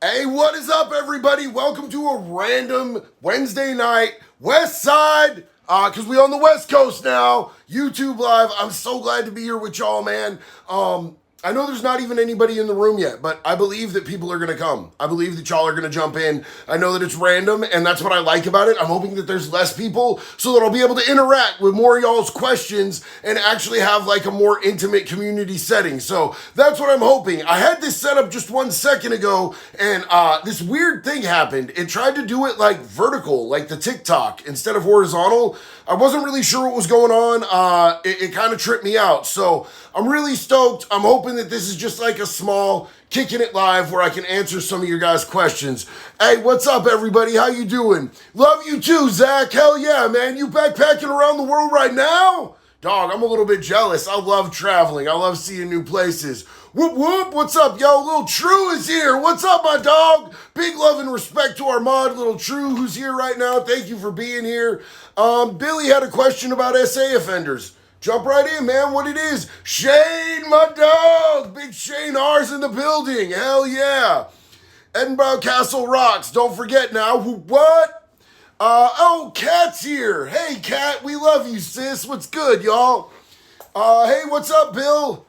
Hey, what is up, everybody? Welcome to a random Wednesday night Westside. Because we on the West Coast now. YouTube Live. I'm so glad to be here with y'all, man. I know there's not even anybody in the room yet, but I believe that people are going to come. I believe that y'all are going to jump in. I know that it's random, and that's what I like about it. I'm hoping that there's less people so that I'll be able to interact with more of y'all's questions and actually have like a more intimate community setting. So that's what I'm hoping. I had this set up just 1 second ago, and this weird thing happened. It tried to do it like vertical, like the TikTok, instead of horizontal. I wasn't really sure what was going on. It kind of tripped me out. So I'm really stoked. I'm hoping that this is just like a small kicking it live where I can answer some of your guys' questions. Hey, what's up, everybody? How you doing? Love you too, Zach. Hell yeah, man. You backpacking around the world right now? Dog, I'm a little bit jealous. I love traveling. I love seeing new places. Whoop, whoop. What's up, yo? Little True is here. What's up, my dog? Big love and respect to our mod, Little True, who's here right now. Thank you for being here. Billy had a question about SA offenders. Jump right in, man. What it is. Shane, my dog. Big Shane R's in the building. Hell yeah. Edinburgh Castle rocks. Don't forget now. What? Kat's here. Hey, Kat. We love you, sis. What's good, y'all? Hey, what's up, Bill?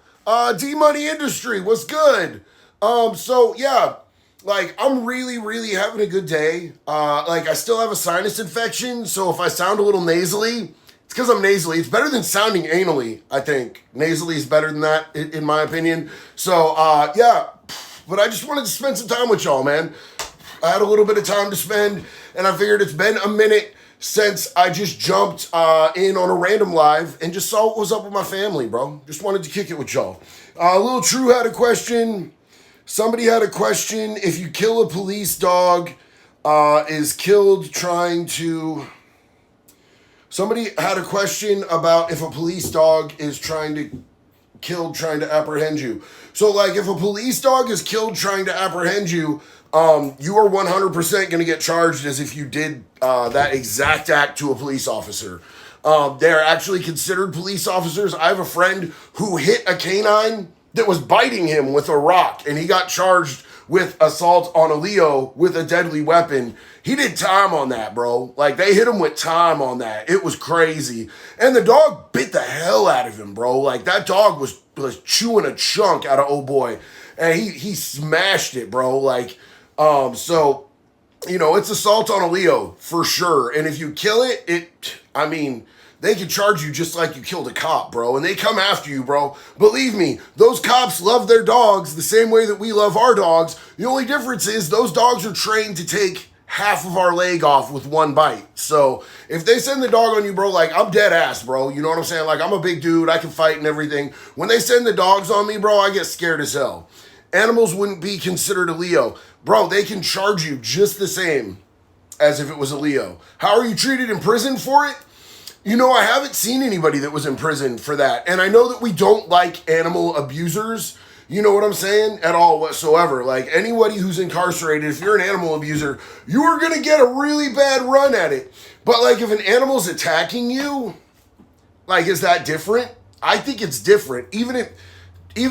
D-Money Industry. What's good? So, yeah. Like, I'm really having a good day. I still have a sinus infection, so if I sound a little nasally, it's because I'm nasally. It's better than sounding anally, I think. Nasally is better than that, in my opinion. So, yeah. But I just wanted to spend some time with y'all, man. I had a little bit of time to spend, and I figured it's been a minute since I just jumped in on a random live and just saw what was up with my family, bro. Just wanted to kick it with y'all. Little True had a question. Somebody had a question. If you kill a police dog, is killed trying to... Somebody had a question about if a police dog is trying to apprehend you. So, like, if a police dog is killed trying to apprehend you, you are 100% going to get charged as if you did that exact act to a police officer. They're actually considered police officers. I have a friend who hit a canine that was biting him with a rock, and he got charged with assault on a Leo with a deadly weapon. He did time on that, bro. Like, they hit him with time on that. It was crazy. And the dog bit the hell out of him, bro. Like, that dog was chewing a chunk out of old boy. And he smashed it, bro. Like, so, you know, it's assault on a Leo, for sure. And if you kill it, they can charge you just like you killed a cop, bro. And they come after you, bro. Believe me, those cops love their dogs the same way that we love our dogs. The only difference is those dogs are trained to take half of our leg off with one bite. So if they send the dog on you, bro, like, I'm dead ass, bro. You know what I'm saying? Like, I'm a big dude. I can fight and everything. When they send the dogs on me, bro, I get scared as hell. Animals wouldn't be considered a Leo. Bro, they can charge you just the same as if it was a Leo. How are you treated in prison for it? You know, I haven't seen anybody that was in prison for that. And I know that we don't like animal abusers, you know what I'm saying, at all whatsoever. Like, anybody who's incarcerated, if you're an animal abuser, you are going to get a really bad run at it. But, like, if an animal's attacking you, like, is that different? I think it's different. Even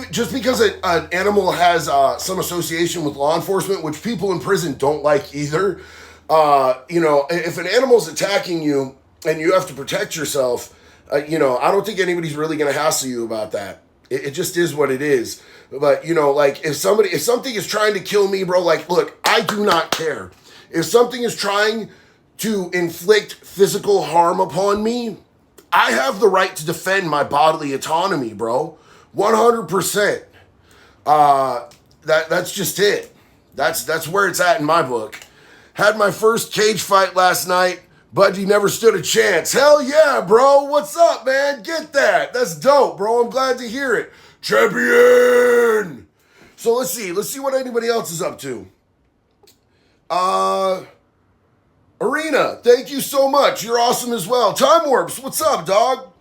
just because an animal has some association with law enforcement, which people in prison don't like either, you know, if an animal's attacking you, and you have to protect yourself, you know, I don't think anybody's really going to hassle you about that. It just is what it is. But, you know, like, if something is trying to kill me, bro, like, look, I do not care. If something is trying to inflict physical harm upon me, I have the right to defend my bodily autonomy, bro. 100%. That's just it. That's where it's at in my book. Had my first cage fight last night. Budgie never stood a chance. Hell yeah, bro. What's up, man? Get that. That's dope, bro. I'm glad to hear it. Champion! So let's see what anybody else is up to. Arena, thank you so much. You're awesome as well. Time Warps, what's up, dog?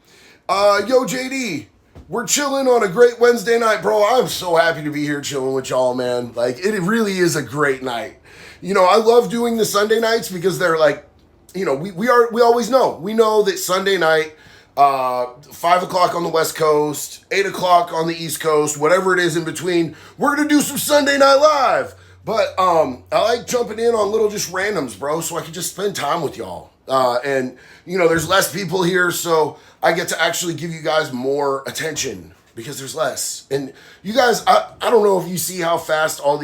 Yo, JD, we're chilling on a great Wednesday night, bro. I'm so happy to be here chilling with y'all, man. Like, it really is a great night. You know, I love doing the Sunday nights because they're like, you know, we always know. We know that Sunday night, 5 o'clock on the West Coast, 8 o'clock on the East Coast, whatever it is in between, we're going to do some Sunday Night Live. But I like jumping in on little just randoms, bro, so I can just spend time with y'all. And, there's less people here, so I get to actually give you guys more attention because there's less. And you guys, I don't know if you see how fast all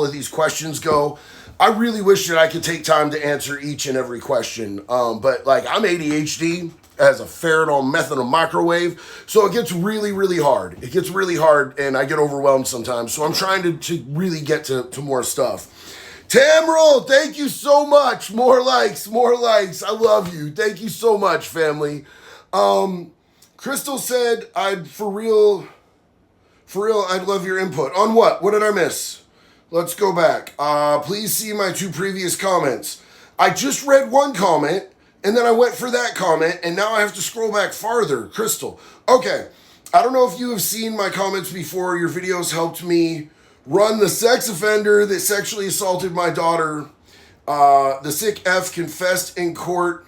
of these questions go. I really wish that I could take time to answer each and every question. But, I'm ADHD as a ferret on meth in a microwave. So it gets really, really hard. It gets really hard, and I get overwhelmed sometimes. So I'm trying to really get to more stuff. Tamriel, thank you so much. More likes, more likes. I love you. Thank you so much, family. Crystal said, for real, I'd love your input. On what? What did I miss? Let's go back. Please see my 2 previous comments. I just read one comment, and then I went for that comment, and now I have to scroll back farther. Crystal. Okay. I don't know if you have seen my comments before. Your videos helped me run the sex offender that sexually assaulted my daughter. The sick F confessed in court.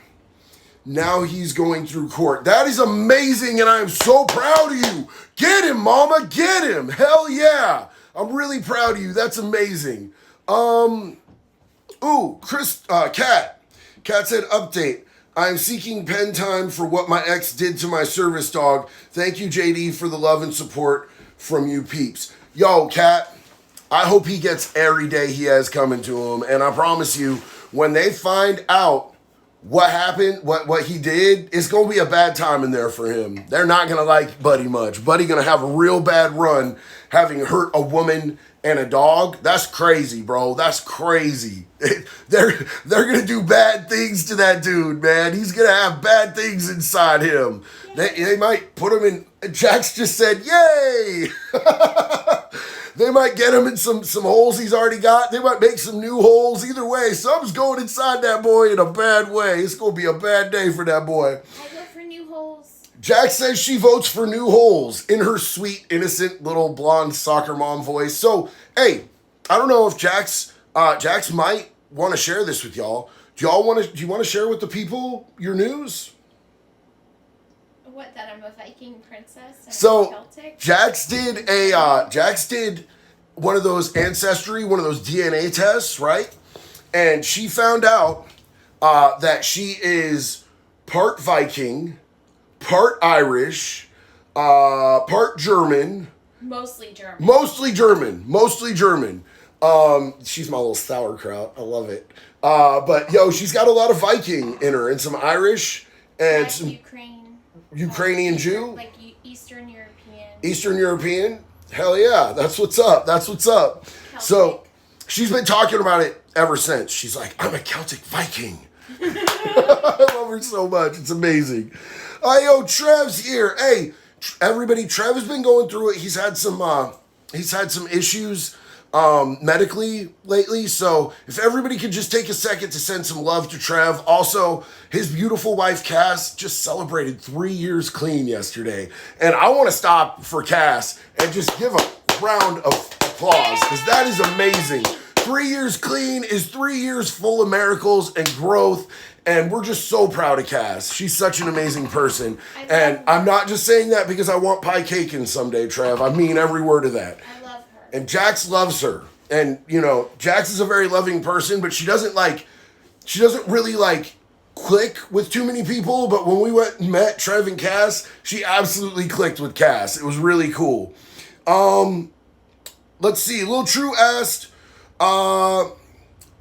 Now he's going through court. That is amazing, and I am so proud of you. Get him, mama. Get him. Hell yeah. I'm really proud of you. That's amazing. Kat said, update. I am seeking pen time for what my ex did to my service dog. Thank you, JD, for the love and support from you peeps. Yo, Kat, I hope he gets every day he has coming to him. And I promise you, when they find out what happened, what he did, it's going to be a bad time in there for him. They're not going to like Buddy much. Buddy going to have a real bad run having hurt a woman and a dog. That's crazy, bro. That's crazy. They're going to do bad things to that dude, man. He's going to have bad things inside him. They might put him in. Jax just said, yay. They might get him in some holes he's already got. They might make some new holes. Either way, something's going inside that boy in a bad way. It's going to be a bad day for that boy. I vote for new holes. Jax says she votes for new holes in her sweet, innocent, little blonde soccer mom voice. So, hey, I don't know if Jax might want to share this with y'all. Do you want to share with the people your news? What, that I'm a Viking princess and so, Celtic? Jax did one of those ancestry, one of those DNA tests, right? And she found out that she is part Viking, part Irish, part German. Mostly German. She's my little sauerkraut. I love it. But, she's got a lot of Viking in her and some Irish and like some Ukrainian Jew? Like Eastern European. Eastern European? Hell yeah. That's what's up. Celtic. So, she's been talking about it ever since. She's like, I'm a Celtic Viking. I love her so much. It's amazing. Trev's here. Hey, everybody, Trev has been going through it. He's had some issues medically lately. So if everybody could just take a second to send some love to Trev. Also, his beautiful wife, Cass, just celebrated 3 years clean yesterday. And I want to stop for Cass and just give a round of applause because that is amazing. 3 years clean is 3 years full of miracles and growth. And we're just so proud of Cass. She's such an amazing person. And I'm not just saying that because I want pie cake in someday, Trev. I mean every word of that. I love her. And Jax loves her. And, Jax is a very loving person, but she doesn't really click with too many people. But when we went and met Trev and Cass, she absolutely clicked with Cass. It was really cool. Let's see. Lil True asked,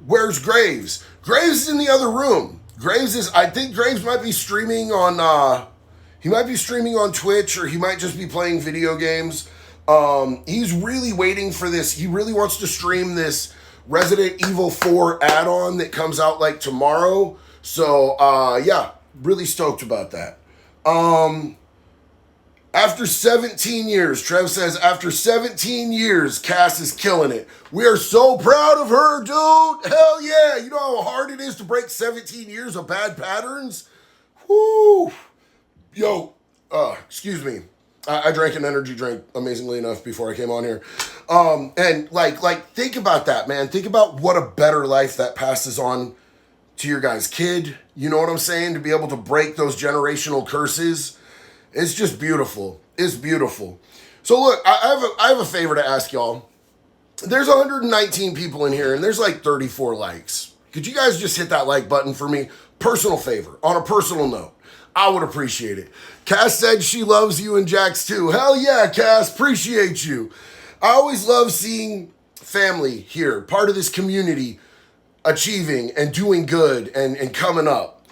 where's Graves? Graves is in the other room. I think Graves might be streaming on, he might be streaming on Twitch, or he might just be playing video games. He's really waiting for this. He really wants to stream this Resident Evil 4 add-on that comes out tomorrow. So, really stoked about that. After 17 years, Trev says, after 17 years, Cass is killing it. We are so proud of her, dude. Hell yeah. You know how hard it is to break 17 years of bad patterns? Whoo. Excuse me. I drank an energy drink, amazingly enough, before I came on here. And think about that, man. Think about what a better life that passes on to your guy's kid. You know what I'm saying? To be able to break those generational curses. It's just beautiful. It's beautiful. So look, I have a favor to ask y'all. there's 119 people in here and there's like 34 likes. Could you guys just hit that like button for me? Personal favor, on a personal note. I would appreciate it. Cass said she loves you and Jax too. Hell yeah, Cass, appreciate you. I always love seeing family here, part of this community, achieving and doing good and coming up.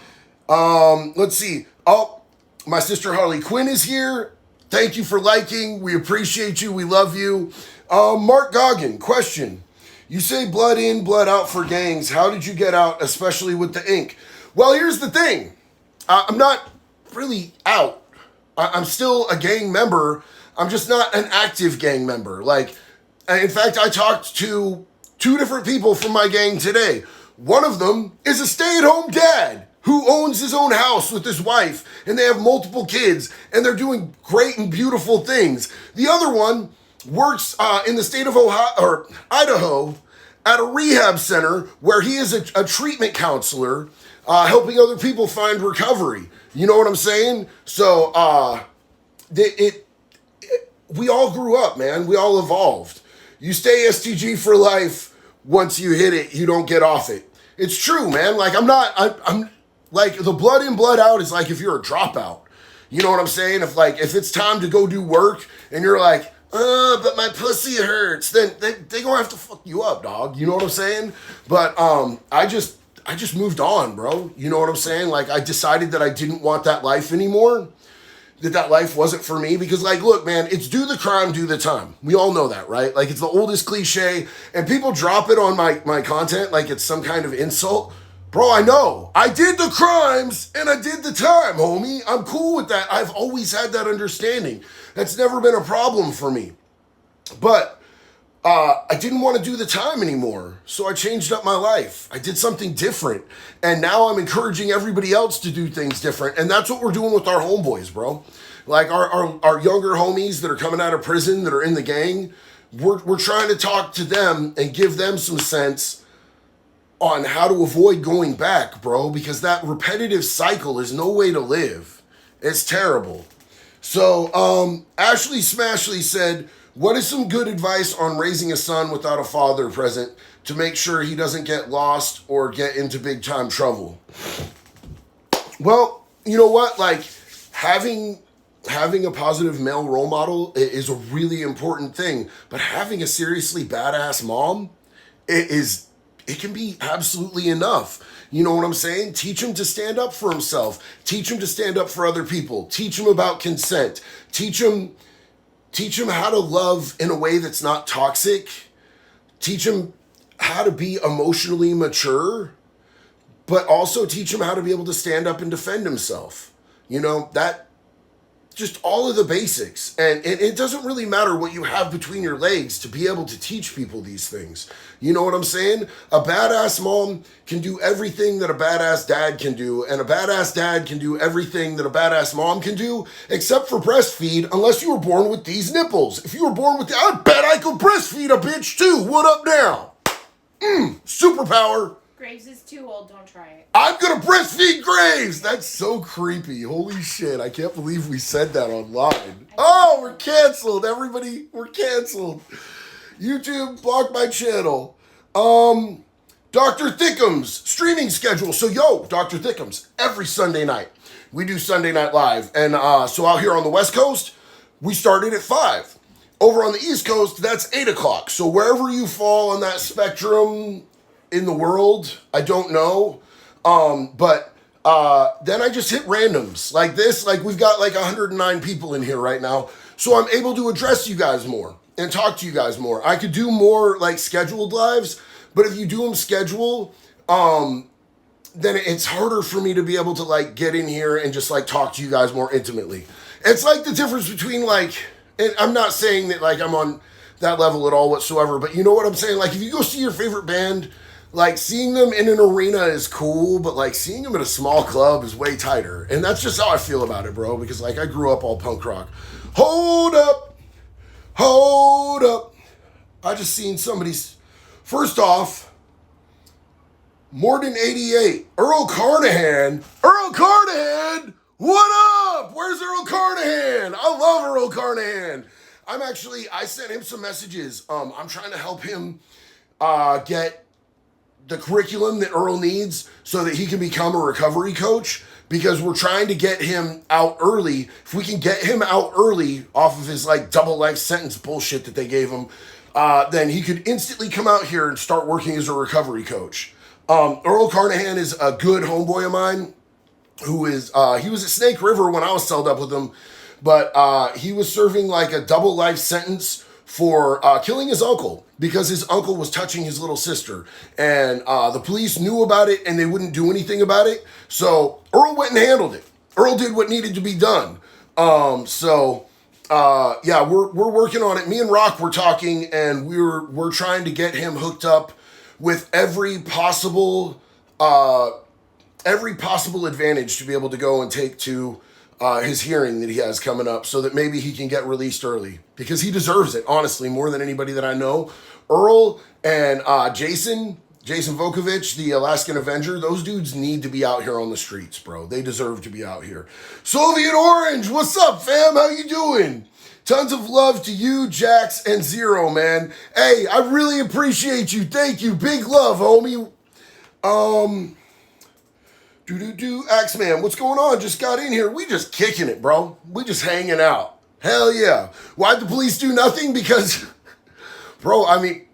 Let's see. Oh, my sister Harley Quinn is here. Thank you for liking. We appreciate you. We love you. Mark Goggin, question. You say blood in, blood out for gangs. How did you get out, especially with the ink? Well, here's the thing. I'm not really out. I'm still a gang member. I'm just not an active gang member. Like, in fact, I talked to 2 different people from my gang today. One of them is a stay-at-home dad who owns his own house with his wife, and they have multiple kids, and they're doing great and beautiful things. The other one works in the state of Idaho at a rehab center where he is a treatment counselor, helping other people find recovery. You know what I'm saying? So we all grew up, man. We all evolved. You stay STG for life. Once you hit it, you don't get off it. It's true, man. Like, I'm like, the blood in, blood out is like if you're a dropout. You know what I'm saying? If it's time to go do work and you're like, but my pussy hurts, then they gonna have to fuck you up, dog. You know what I'm saying? But I just moved on, bro. You know what I'm saying? Like, I decided that I didn't want that life anymore. That life wasn't for me because, like, look, man, it's do the crime, do the time. We all know that, right? Like, it's the oldest cliche, and people drop it on my content like it's some kind of insult. Bro, I know. I did the crimes and I did the time, homie. I'm cool with that. I've always had that understanding. That's never been a problem for me. But I didn't want to do the time anymore, so I changed up my life. I did something different, and now I'm encouraging everybody else to do things different, and that's what we're doing with our homeboys, bro. Like, our younger homies that are coming out of prison, that are in the gang, we're trying to talk to them and give them some sense on how to avoid going back, bro, because that repetitive cycle is no way to live. It's terrible. So, Ashley Smashley said, what is some good advice on raising a son without a father present to make sure he doesn't get lost or get into big time trouble? Well, you know what? Like, having a positive male role model is a really important thing, but having a seriously badass mom, it can be absolutely enough. You know what I'm saying? Teach him to stand up for himself. Teach him to stand up for other people. Teach him about consent. Teach him how to love in a way that's not toxic. Teach him how to be emotionally mature, but also teach him how to be able to stand up and defend himself. You know, that just all of the basics. And it doesn't really matter what you have between your legs to be able to teach people these things. You know what I'm saying? A badass mom can do everything that a badass dad can do, and a badass dad can do everything that a badass mom can do, except for breastfeed, unless you were born with these nipples. If you were born with I bet I could breastfeed a bitch too. What up now? Superpower. Graves is too old, don't try it. I'm gonna breastfeed Graves! That's so creepy. Holy shit, I can't believe we said that online. Oh, we're canceled. Everybody, we're canceled. YouTube blocked my channel. Dr. Thickums streaming schedule. So Dr. Thickums, every Sunday night we do Sunday Night Live. And so out here on the West Coast, we started at 5. Over on the East Coast, that's 8 o'clock. So wherever you fall on that spectrum in the world, I don't know. But then I just hit randoms like this. Like, we've got like 109 people in here right now. So I'm able to address you guys more and talk to you guys more. I could do more like scheduled lives, but if you do them schedule, then it's harder for me to be able to like get in here and just like talk to you guys more intimately. It's like the difference between like, and I'm not saying that like I'm on that level at all whatsoever, but you know what I'm saying? Like, if you go see your favorite band, like, seeing them in an arena is cool, but like seeing them at a small club is way tighter. And that's just how I feel about it, bro, because like I grew up all punk rock. Hold up. I just seen somebody's, first off, Morden 88, Earl Carnahan, what up? Where's Earl Carnahan? I love Earl Carnahan. I sent him some messages. I'm trying to help him get the curriculum that Earl needs so that he can become a recovery coach, because we're trying to get him out early. If we can get him out early off of his like double life sentence bullshit that they gave him, then he could instantly come out here and start working as a recovery coach. Earl Carnahan is a good homeboy of mine who is, he was at Snake River when I was celled up with him, but he was serving like a double life sentence for killing his uncle because his uncle was touching his little sister. And the police knew about it and they wouldn't do anything about it. So Earl went and handled it. Earl did what needed to be done. Yeah, we're working on it. Me and Rock were talking, and we're trying to get him hooked up with every possible advantage to be able to go and take to his hearing that he has coming up, so that maybe he can get released early, because he deserves it, honestly, more than anybody that I know. Earl and Jason Vukovich, the Alaskan Avenger, those dudes need to be out here on the streets, bro. They deserve to be out here. Soviet Orange, what's up, fam? How you doing? Tons of love to you, Jax, and Zero, man. Hey, I really appreciate you. Thank you. Big love, homie. Axeman, what's going on? Just got in here. We just kicking it, bro. We just hanging out. Hell yeah. Why'd the police do nothing? Because, bro, I mean,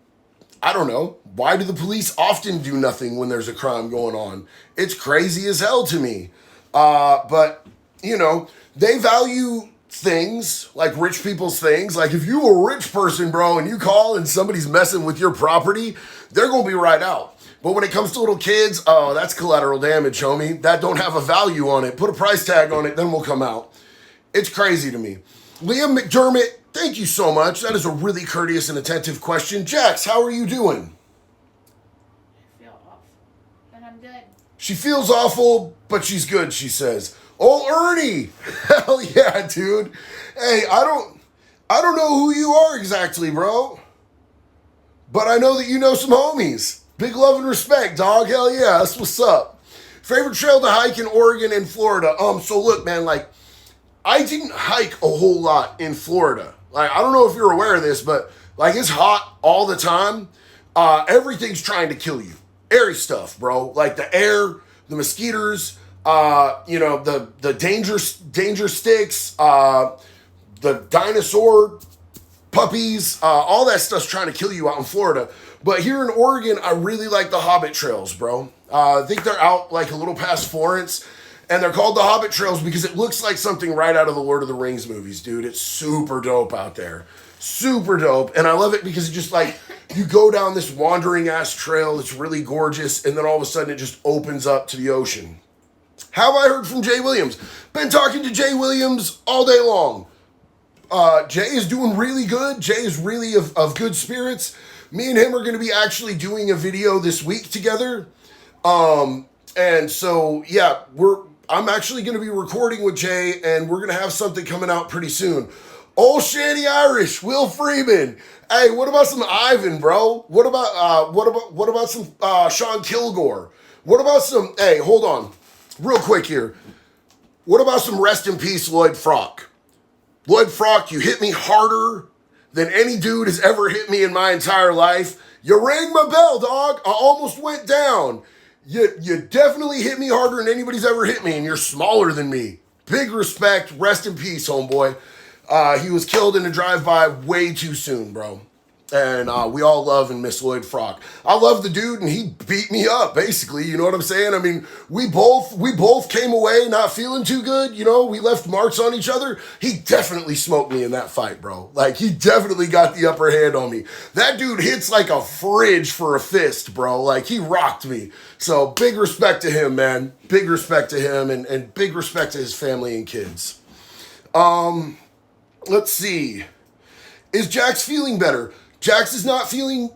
I don't know. Why do the police often do nothing when there's a crime going on? It's crazy as hell to me. But, you know, they value things like rich people's things. Like if you a rich person, bro, and you call and somebody's messing with your property, they're going to be right out. But when it comes to little kids, oh, that's collateral damage, homie. That don't have a value on it. Put a price tag on it, then we'll come out. It's crazy to me. Liam McDermott, thank you so much. That is a really courteous and attentive question. Jax, how are you doing? I feel off, but I'm good. She feels awful, but she's good, she says. Oh, Ernie! Hell yeah, dude. Hey, I don't know who you are exactly, bro. But I know that you know some homies. Big love and respect, dog. Hell yeah, that's what's up. Favorite trail to hike in Oregon and Florida? So look, man, like, I didn't hike a whole lot in Florida. Like, I don't know if you're aware of this, but, like, it's hot all the time. Everything's trying to kill you. Airy stuff, bro. Like, the air, the mosquitoes, you know, the danger sticks, the dinosaur puppies, all that stuff's trying to kill you out in Florida. But here in Oregon, I really like the Hobbit trails, bro. I think they're out like a little past Florence, and they're called the Hobbit trails because it looks like something right out of the Lord of the Rings movies, dude. It's super dope out there. Super dope. And I love it because it just like, you go down this wandering ass trail, it's really gorgeous, and then all of a sudden it just opens up to the ocean. How have I heard from Jay Williams? Been talking to Jay Williams all day long. Jay is doing really good. Jay is really of good spirits. Me and him are going to be actually doing a video this week together. And so, yeah, I'm actually going to be recording with Jay, and we're going to have something coming out pretty soon. Old Shanty Irish, Will Freeman. Hey, what about some Ivan, bro? What about some Sean Kilgore? What about some, hey, hold on, real quick here. What about some rest in peace Lloyd Frock? Lloyd Frock, you hit me harder than any dude has ever hit me in my entire life. You rang my bell, dog. I almost went down. You definitely hit me harder than anybody's ever hit me, and you're smaller than me. Big respect. Rest in peace, homeboy. He was killed in a drive-by way too soon, bro. And we all love and miss Lloyd Frock. I love the dude, and he beat me up, basically. You know what I'm saying? I mean, we both came away not feeling too good. You know, we left marks on each other. He definitely smoked me in that fight, bro. Like, he definitely got the upper hand on me. That dude hits like a fridge for a fist, bro. Like, he rocked me. So, big respect to him, man. Big respect to him, and big respect to his family and kids. Let's see. Is Jax feeling better? Jax is not feeling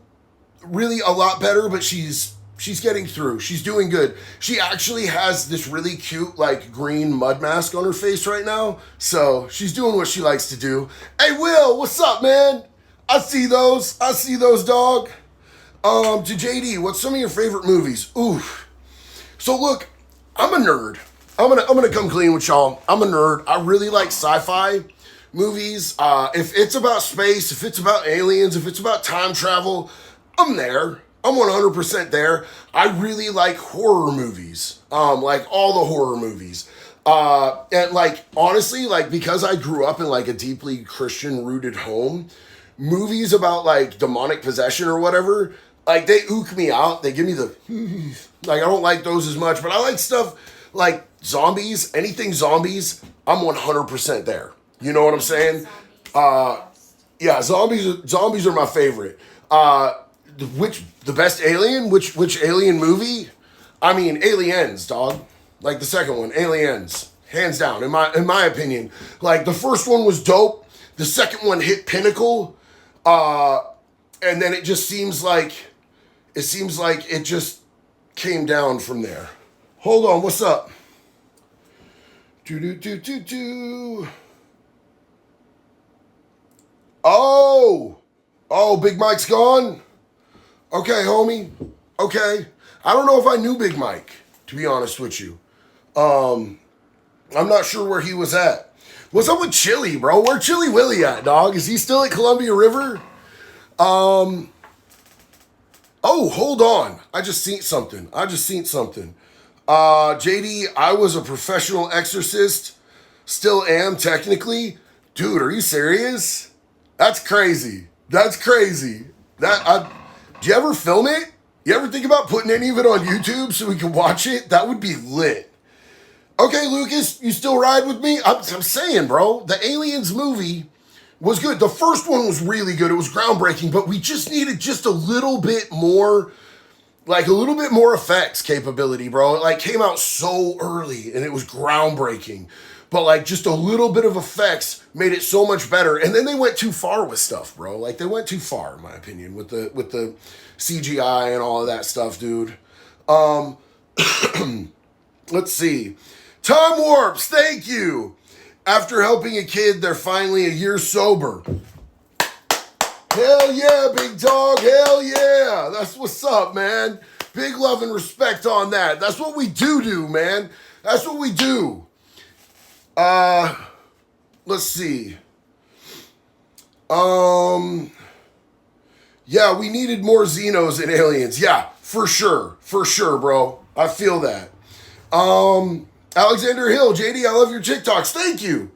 really a lot better, but she's getting through. She's doing good. She actually has this really cute, like, green mud mask on her face right now. So she's doing what she likes to do. Hey, Will, what's up, man? I see those, dog. To JD, what's some of your favorite movies? Oof. So look, I'm a nerd. I'm gonna come clean with y'all. I'm a nerd. I really like sci-fi. movies. If it's about space, if it's about aliens, if it's about time travel, I'm there. I'm 100% there. I really like horror movies. Like all the horror movies. And like honestly, like because I grew up in like a deeply Christian rooted home, movies about like demonic possession or whatever, like they ook me out. They give me the like I don't like those as much, but I like stuff like zombies, anything zombies, I'm 100% there. You know what I'm saying? Yeah, zombies are my favorite. The best alien? Which alien movie? I mean, Aliens, dog. Like the second one, Aliens, hands down. In my opinion, like the first one was dope. The second one hit pinnacle, and then it just seems like it just came down from there. Hold on, what's up? Do. Oh, Big Mike's gone? Okay, homie. Okay. I don't know if I knew Big Mike, to be honest with you. I'm not sure where he was at. What's up with Chili, bro? Where Chili Willie at, dog? Is he still at Columbia River? Oh, hold on. I just seen something. JD, I was a professional exorcist. Still am, technically. Dude, are you serious? That's crazy. Do you ever film it? You ever think about putting any of it on YouTube so we can watch it? That would be lit. Okay, Lucas, you still ride with me? I'm saying, bro, the Aliens movie was good. The first one was really good. It was groundbreaking, but we just needed just a little bit more effects capability, bro. It like came out so early and it was groundbreaking. But like just a little bit of effects made it so much better. And then they went too far with stuff, bro. Like they went too far, in my opinion, with the CGI and all of that stuff, dude. Let's see. Time Warps, thank you. After helping a kid, they're finally a year sober. Hell yeah, big dog. Hell yeah. That's what's up, man. Big love and respect on that. That's what we do, man. That's what we do. Let's see. Yeah, we needed more Xenos and aliens. Yeah, for sure, bro. I feel that. Alexander Hill, JD, I love your TikToks. Thank you.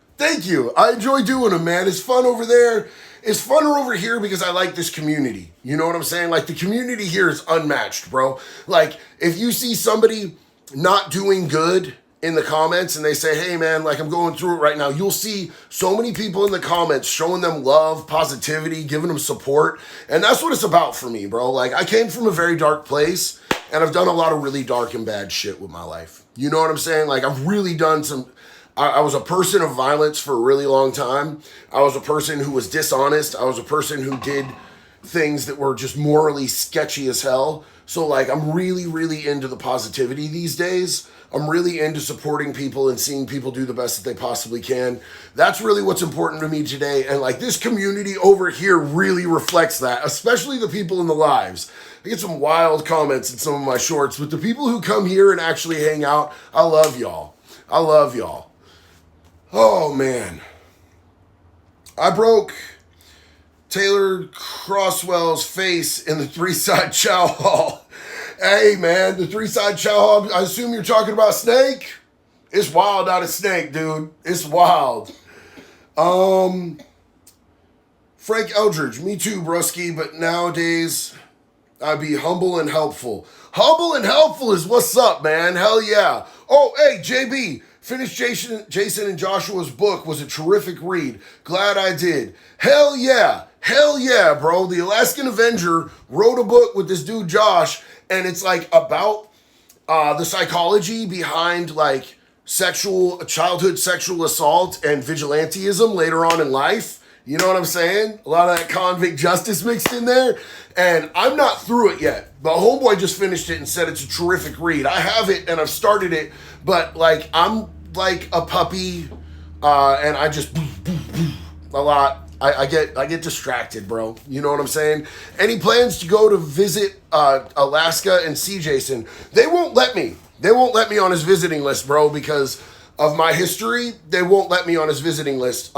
I enjoy doing them, man. It's fun over there. It's funner over here because I like this community. You know what I'm saying? Like the community here is unmatched, bro. Like if you see somebody not doing good in the comments and they say, hey man, like I'm going through it right now, you'll see so many people in the comments showing them love, positivity, giving them support. And that's what it's about for me, bro. Like I came from a very dark place and I've done a lot of really dark and bad shit with my life. You know what I'm saying? Like I've really done I was a person of violence for a really long time. I was a person who was dishonest. I was a person who did things that were just morally sketchy as hell. So like I'm really, really into the positivity these days. I'm really into supporting people and seeing people do the best that they possibly can. That's really what's important to me today. And like this community over here really reflects that, especially the people in the lives. I get some wild comments in some of my shorts, but the people who come here and actually hang out, I love y'all. Oh man. I broke Taylor Crosswell's face in the three-side chow hall. Hey man, the three-side chow hall, I assume you're talking about Snake? It's wild out of Snake, dude. It's wild. Frank Eldridge, me too, bruski, but nowadays I'd be humble and helpful. Humble and helpful is what's up, man. Hell yeah. Oh, hey, JB, finished Jason and Joshua's book. Was a terrific read. Glad I did. Hell yeah, bro. The Alaskan Avenger wrote a book with this dude, Josh, and it's like about the psychology behind like childhood sexual assault and vigilantism later on in life. You know what I'm saying? A lot of that convict justice mixed in there. And I'm not through it yet. But homeboy just finished it and said it's a terrific read. I have it and I've started it, but like I'm like a puppy, and I just a lot. I get distracted, bro. You know what I'm saying? Any plans to go to visit Alaska and see Jason? They won't let me. They won't let me on his visiting list, bro, because of my history. They won't let me on his visiting list.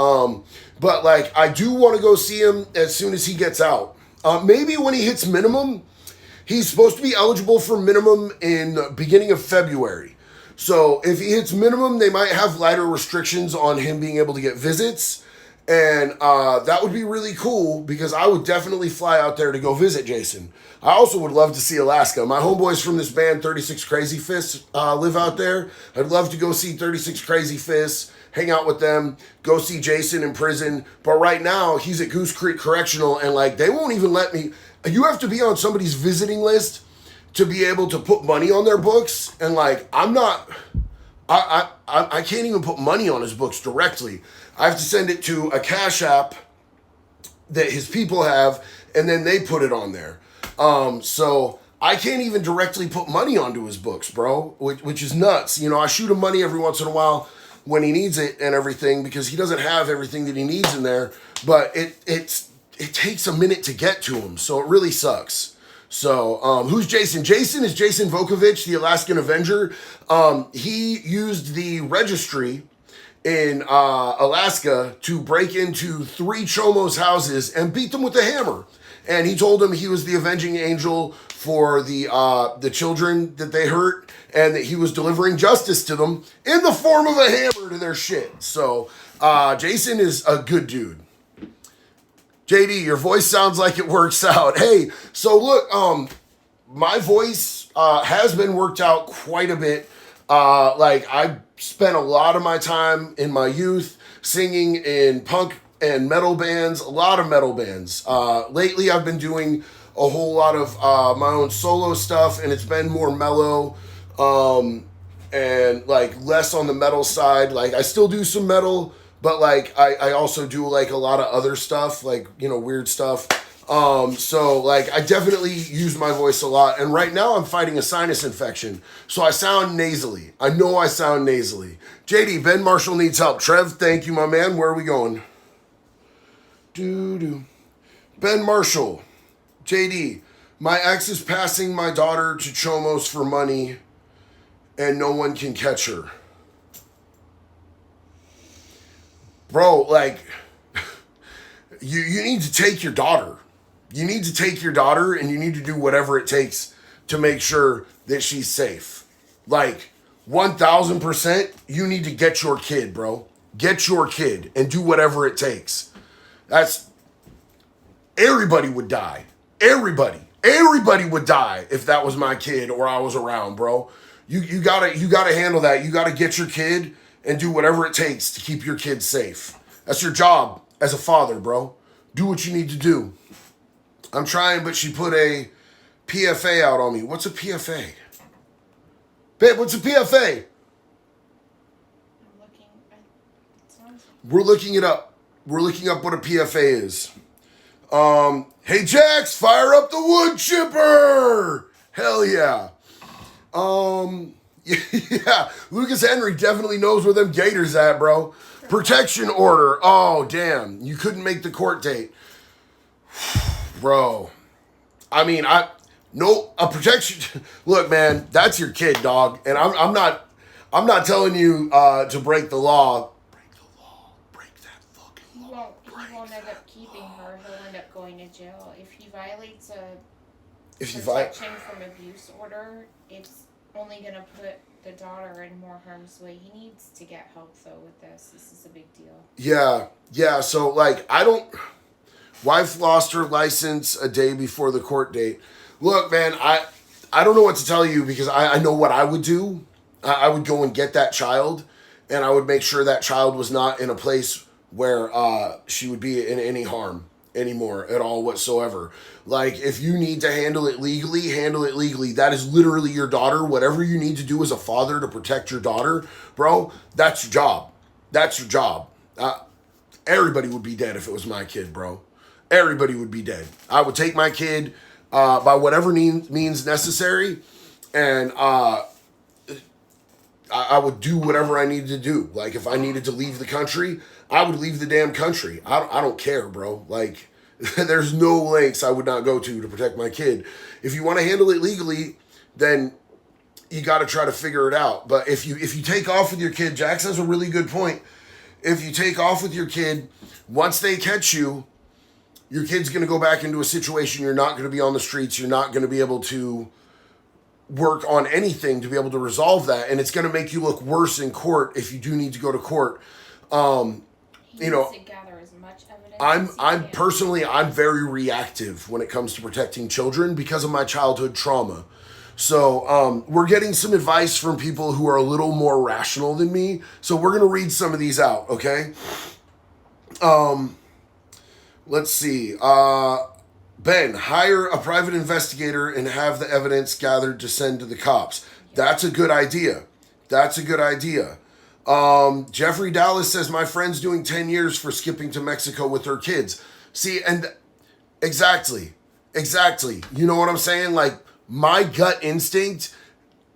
But like, I do want to go see him as soon as he gets out. Maybe when he hits minimum. He's supposed to be eligible for minimum in the beginning of February. So if he hits minimum, they might have lighter restrictions on him being able to get visits. And that would be really cool because I would definitely fly out there to go visit Jason. I also would love to see Alaska. My homeboys from this band, 36 Crazy Fists, live out there. I'd love to go see 36 Crazy Fists, hang out with them, go see Jason in prison. But right now, he's at Goose Creek Correctional, and like they won't even let me. You have to be on somebody's visiting list to be able to put money on their books. And like, I'm not, I can't even put money on his books directly. I have to send it to a Cash App that his people have, and then they put it on there. So I can't even directly put money onto his books, bro, which is nuts. You know, I shoot him money every once in a while when he needs it and everything because he doesn't have everything that he needs in there. But it takes a minute to get to him, so it really sucks. So, who's Jason? Jason is Jason Vukovich, the Alaskan Avenger. He used the registry in Alaska to break into 3 Chomos houses and beat them with a hammer. And he told them he was the avenging angel for the children that they hurt, and that he was delivering justice to them in the form of a hammer to their shit. So, Jason is a good dude. JD, your voice sounds like it works out. Hey, so look, my voice has been worked out quite a bit. Like, I spent a lot of my time in my youth singing in punk and metal bands, a lot of metal bands. Lately, I've been doing a whole lot of my own solo stuff, and it's been more mellow and, like, less on the metal side. Like, I still do some metal, but, like, I also do, like, a lot of other stuff, like, you know, weird stuff. So, like, I definitely use my voice a lot. And right now I'm fighting a sinus infection. So I sound nasally. I know I sound nasally. JD, Ben Marshall needs help. Trev, thank you, my man. Where are we going? Ben Marshall. JD, my ex is passing my daughter to Chomos for money and no one can catch her. Bro, like, you need to take your daughter. You need to take your daughter and you need to do whatever it takes to make sure that she's safe. Like, 1,000%, you need to get your kid, bro. Get your kid and do whatever it takes. Everybody would die. Everybody would die if that was my kid or I was around, bro. You gotta handle that. You gotta get your kid and do whatever it takes to keep your kids safe. That's your job as a father, bro. Do what you need to do. I'm trying, but she put a PFA out on me. What's a PFA? Babe, what's a PFA? We're looking it up. We're looking up what a PFA is. Hey, Jax, fire up the wood chipper! Hell yeah. Yeah, Lucas Henry definitely knows where them gators at, bro. Protection order. Oh, damn. You couldn't make the court date. Bro. I mean, a protection. Look, man, that's your kid, dog. And I'm not telling you to break the law. Break the law. Break that fucking law. He won't end up keeping her. He'll end up going to jail. If he violates a protection from abuse order, it's only going to put the daughter in more harm's way. He needs to get help, though, with this. This is a big deal. Yeah. So, like, wife lost her license a day before the court date. Look, man, I don't know what to tell you because I know what I would do. I would go and get that child, and I would make sure that child was not in a place where she would be in any harm anymore at all whatsoever. Like, if you need to handle it legally, handle it legally. That is literally your daughter. Whatever you need to do as a father to protect your daughter, bro, that's your job. That's your job. Everybody would be dead if it was my kid, bro. Everybody would be dead. I would take my kid by whatever means necessary, and I would do whatever I needed to do. Like, if I needed to leave the country, I would leave the damn country. I don't care, bro. Like, there's no lengths I would not go to protect my kid. If you want to handle it legally, then you got to try to figure it out. But if you take off with your kid, Jax has a really good point. if you take off with your kid, once they catch you, your kid's going to go back into a situation. You're not going to be on the streets. You're not going to be able to work on anything to be able to resolve that. And it's going to make you look worse in court if you do need to go to court. You know, to gather as much evidence I'm very reactive when it comes to protecting children because of my childhood trauma. So we're getting some advice from people who are a little more rational than me. So we're going to read some of these out, okay? Let's see. Ben, hire a private investigator and have the evidence gathered to send to the cops. That's a good idea. That's a good idea. Jeffrey Dallas says, my friend's doing 10 years for skipping to Mexico with her kids. See, and exactly. You know what I'm saying? Like, my gut instinct,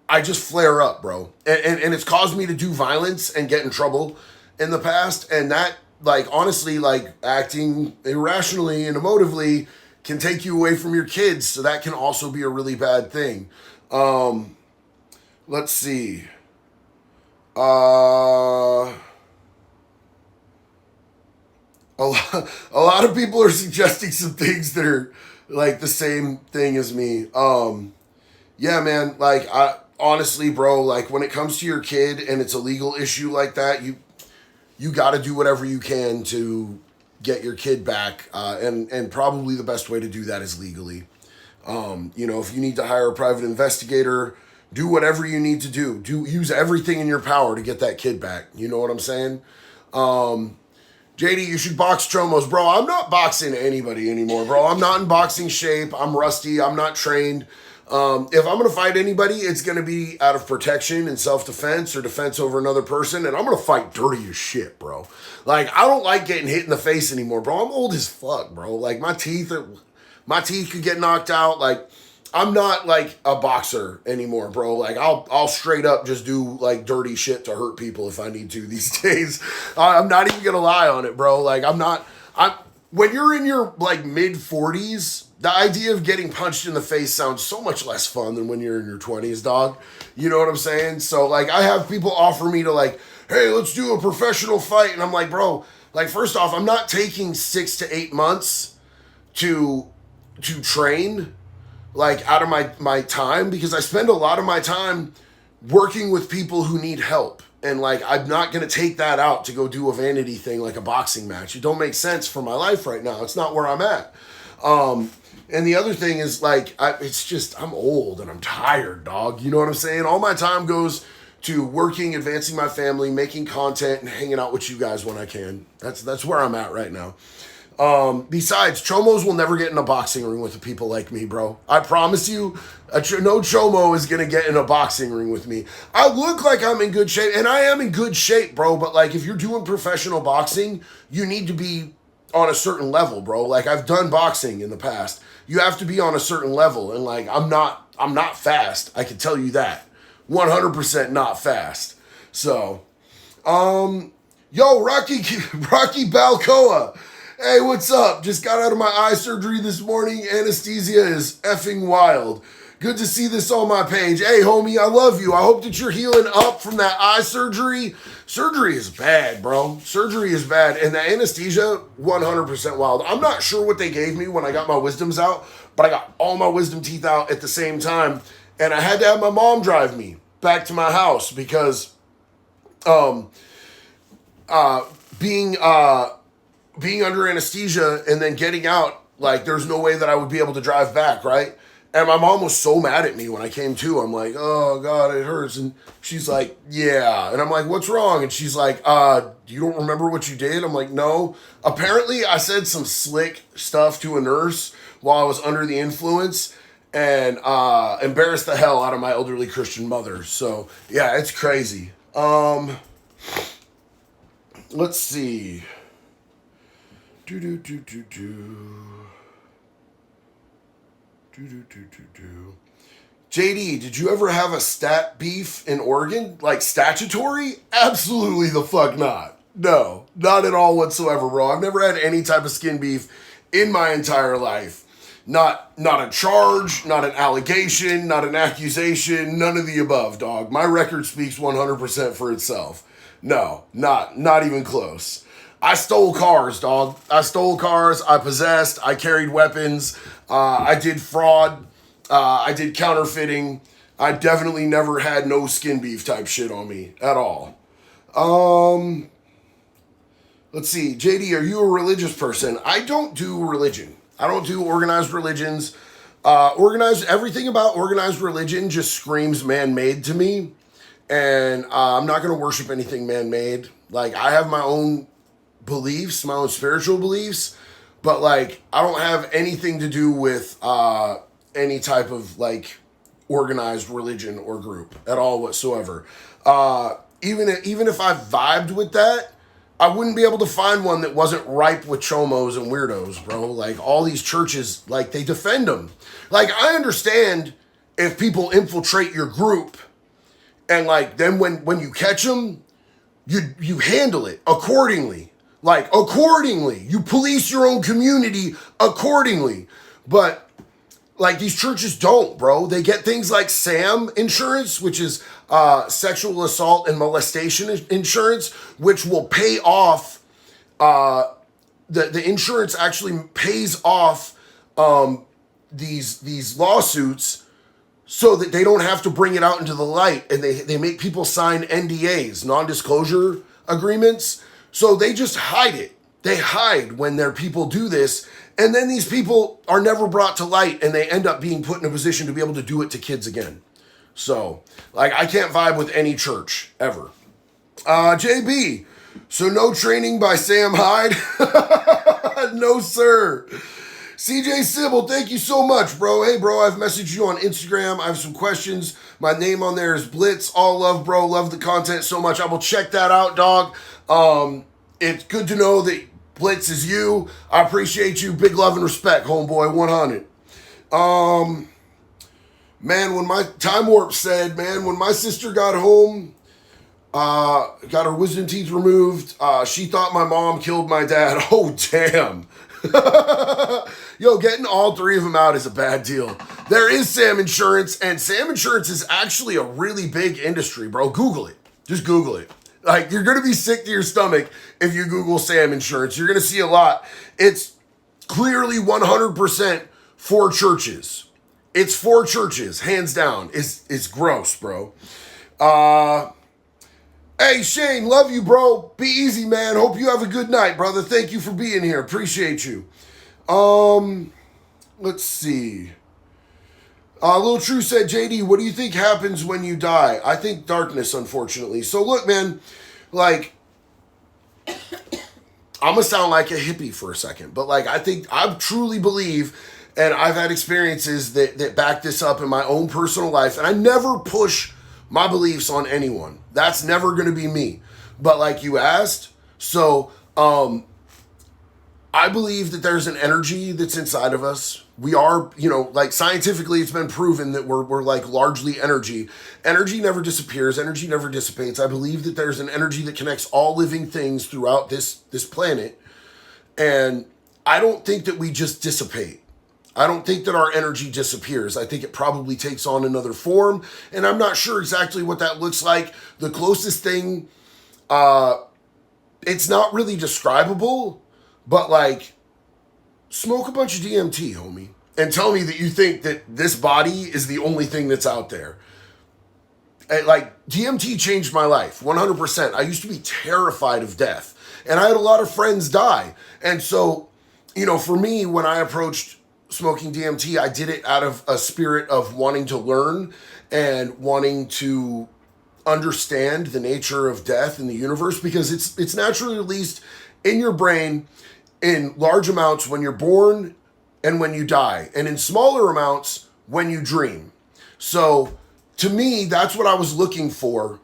I just flare up, bro. And it's caused me to do violence and get in trouble in the past. And that, like, honestly, like, acting irrationally and emotively can take you away from your kids. So that can also be a really bad thing. Let's see. A lot of people are suggesting some things that are like the same thing as me. Yeah, man, like, I honestly, bro, like, when it comes to your kid and it's a legal issue like that, you got to do whatever you can to get your kid back, and probably the best way to do that is legally. You know, if you need to hire a private investigator, do whatever you need to do. Use everything in your power to get that kid back. You know what I'm saying? JD, you should box Chomos. Bro, I'm not boxing anybody anymore, bro. I'm not in boxing shape. I'm rusty. I'm not trained. If I'm going to fight anybody, it's going to be out of protection and self-defense or defense over another person. And I'm going to fight dirty as shit, bro. Like, I don't like getting hit in the face anymore, bro. I'm old as fuck, bro. Like, my teeth could get knocked out. Like, I'm not like a boxer anymore, bro. Like, I'll straight up just do like dirty shit to hurt people if I need to these days. I'm not even going to lie on it, bro. Like, when you're in your like mid 40s, the idea of getting punched in the face sounds so much less fun than when you're in your 20s, dog. You know what I'm saying? So, like, I have people offer me to, like, hey, let's do a professional fight. And I'm like, bro, like, first off, I'm not taking 6 to 8 months to train, like, out of my time, because I spend a lot of my time working with people who need help. And, like, I'm not going to take that out to go do a vanity thing like a boxing match. It don't make sense for my life right now. It's not where I'm at. And the other thing is, like, it's just, I'm old and I'm tired, dog. You know what I'm saying? All my time goes to working, advancing my family, making content, and hanging out with you guys when I can. That's where I'm at right now. Besides, Chomos will never get in a boxing ring with people like me, bro. I promise you, no Chomo is going to get in a boxing ring with me. I look like I'm in good shape, and I am in good shape, bro. But, like, if you're doing professional boxing, you need to be on a certain level, bro. Like, I've done boxing in the past. You have to be on a certain level, and, like, I'm not fast. I can tell you that. 100% not fast. So, yo, Rocky Balcoa. Hey, what's up? Just got out of my eye surgery this morning. Anesthesia is effing wild. Good to see this on my page. Hey, homie, I love you. I hope that you're healing up from that eye surgery. Surgery is bad, bro. Surgery is bad. And the anesthesia, 100% wild. I'm not sure what they gave me when I got my wisdoms out, but I got all my wisdom teeth out at the same time. And I had to have my mom drive me back to my house because being under anesthesia and then getting out, like, there's no way that I would be able to drive back, right? And my mom was so mad at me when I came to. I'm like, oh, God, it hurts. And she's like, yeah. And I'm like, what's wrong? And she's like, you don't remember what you did? I'm like, no. Apparently, I said some slick stuff to a nurse while I was under the influence and embarrassed the hell out of my elderly Christian mother. So, yeah, it's crazy. Let's see. JD, did you ever have a stat beef in Oregon? Like, statutory? Absolutely the fuck not. No, not at all whatsoever, bro. I've never had any type of skin beef in my entire life. Not a charge, not an allegation, not an accusation, none of the above, dog. My record speaks 100% for itself. No, not even close. I stole cars, dog. I stole cars. I possessed. I carried weapons. I did fraud. I did counterfeiting. I definitely never had no skin beef type shit on me at all. Let's see. JD, are you a religious person? I don't do religion. I don't do organized religions. Everything about organized religion just screams man-made to me. And I'm not going to worship anything man-made. Like, I have my own beliefs, my own spiritual beliefs, but like, I don't have anything to do with any type of like organized religion or group at all whatsoever. Even if I vibed with that, I wouldn't be able to find one that wasn't ripe with chomos and weirdos, bro. Like, all these churches, like, they defend them. Like, I understand if people infiltrate your group and like, then when you catch them, you handle it accordingly. Like, accordingly. You police your own community accordingly. But like, these churches don't, bro. They get things like SAM insurance, which is sexual assault and molestation insurance, which will pay off. The insurance actually pays off these lawsuits so that they don't have to bring it out into the light, and they make people sign NDAs, non-disclosure agreements. So they just hide it. They hide when their people do this. And then these people are never brought to light, and they end up being put in a position to be able to do it to kids again. So, like, I can't vibe with any church, ever. JB, so no training by Sam Hyde? No, sir. CJ Sybil, thank you so much, bro. Hey, bro, I've messaged you on Instagram. I have some questions. My name on there is Blitz. All love, bro. Love the content so much. I will check that out, dog. It's good to know that Blitz is you. I appreciate you. Big love and respect, homeboy. 100. Man, when my Time Warp said, man, when my sister got home, got her wisdom teeth removed, she thought my mom killed my dad. Oh, damn. Yo, getting all three of them out is a bad deal. There is Sam Insurance, and Sam Insurance is actually a really big industry, bro. Google it. Just Google it. Like, you're going to be sick to your stomach if you Google Sam Insurance. You're going to see a lot. It's clearly 100% for churches. It's for churches, hands down. It's gross, bro. Hey, Shane, love you, bro. Be easy, man. Hope you have a good night, brother. Thank you for being here. Appreciate you. Let's see. Lil True said, JD, what do you think happens when you die? I think darkness, unfortunately. So look, man, like, I'm gonna sound like a hippie for a second, but like, I truly believe, and I've had experiences that back this up in my own personal life, and I never push my beliefs on anyone. That's never gonna be me. But like you asked, so, I believe that there's an energy that's inside of us. We are, like, scientifically, it's been proven that we're like largely energy. Energy never disappears. Energy never dissipates. I believe that there's an energy that connects all living things throughout this planet. And I don't think that we just dissipate. I don't think that our energy disappears. I think it probably takes on another form. And I'm not sure exactly what that looks like. The closest thing, it's not really describable, but like, smoke a bunch of DMT, homie, and tell me that you think that this body is the only thing that's out there. And like, DMT changed my life, 100%. I used to be terrified of death, and I had a lot of friends die. And so, for me, when I approached smoking DMT, I did it out of a spirit of wanting to learn and wanting to understand the nature of death in the universe, because it's naturally released in your brain in large amounts when you're born and when you die, and in smaller amounts when you dream. So to me, that's what I was looking for